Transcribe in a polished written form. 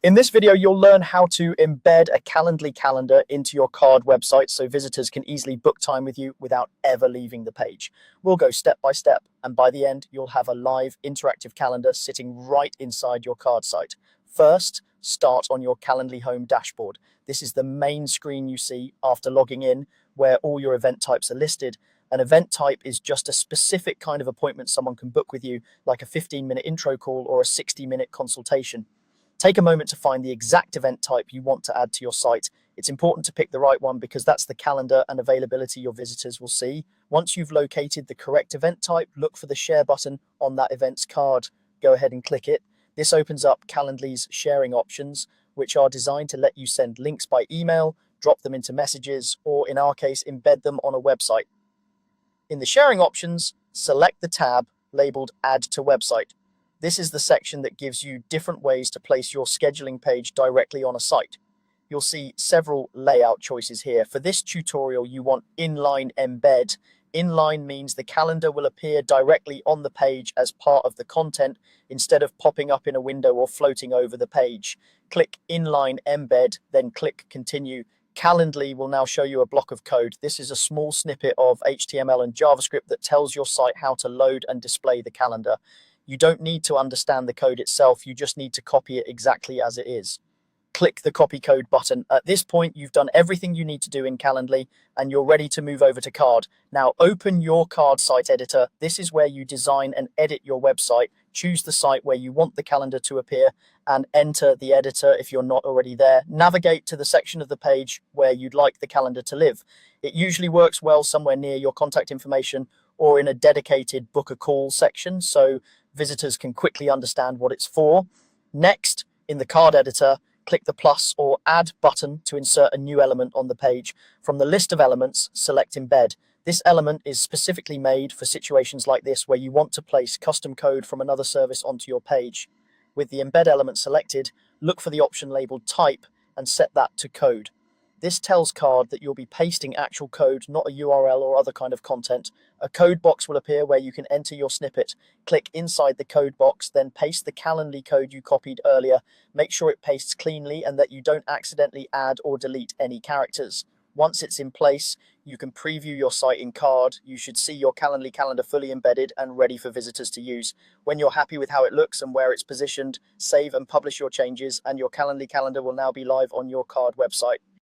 In this video, you'll learn how to embed a Calendly calendar into your card website so visitors can easily book time with you without ever leaving the page. We'll go step by step, and by the end, you'll have a live interactive calendar sitting right inside your card site. First, start on your Calendly home dashboard. This is the main screen you see after logging in, where all your event types are listed. An event type is just a specific kind of appointment someone can book with you, like a 15-minute intro call or a 60-minute consultation. Take a moment to find the exact event type you want to add to your site. It's important to pick the right one because that's the calendar and availability your visitors will see. Once you've located the correct event type, look for the share button on that event's card. Go ahead and click it. This opens up Calendly's sharing options, which are designed to let you send links by email, drop them into messages, or in our case, embed them on a website. In the sharing options, select the tab labeled Add to Website. This is the section that gives you different ways to place your scheduling page directly on a site. You'll see several layout choices here. For this tutorial, you want inline embed. Inline means the calendar will appear directly on the page as part of the content instead of popping up in a window or floating over the page. Click inline embed, then click continue. Calendly will now show you a block of code. This is a small snippet of HTML and JavaScript that tells your site how to load and display the calendar. You don't need to understand the code itself, you just need to copy it exactly as it is. Click the copy code button. At this point, you've done everything you need to do in Calendly and you're ready to move over to Card. Now open your Card site editor. This is where you design and edit your website. Choose the site where you want the calendar to appear and enter the editor if you're not already there. Navigate to the section of the page where you'd like the calendar to live. It usually works well somewhere near your contact information or in a dedicated book a call section, so visitors can quickly understand what it's for. Next, in the card editor, click the plus or add button to insert a new element on the page. From the list of elements, select embed. This element is specifically made for situations like this where you want to place custom code from another service onto your page. With the embed element selected, look for the option labeled type and set that to code. This tells Card that you'll be pasting actual code, not a URL or other kind of content. A code box will appear where you can enter your snippet. Click inside the code box, then paste the Calendly code you copied earlier. Make sure it pastes cleanly and that you don't accidentally add or delete any characters. Once it's in place, you can preview your site in Card. You should see your Calendly calendar fully embedded and ready for visitors to use. When you're happy with how it looks and where it's positioned, save and publish your changes, and your Calendly calendar will now be live on your Card website.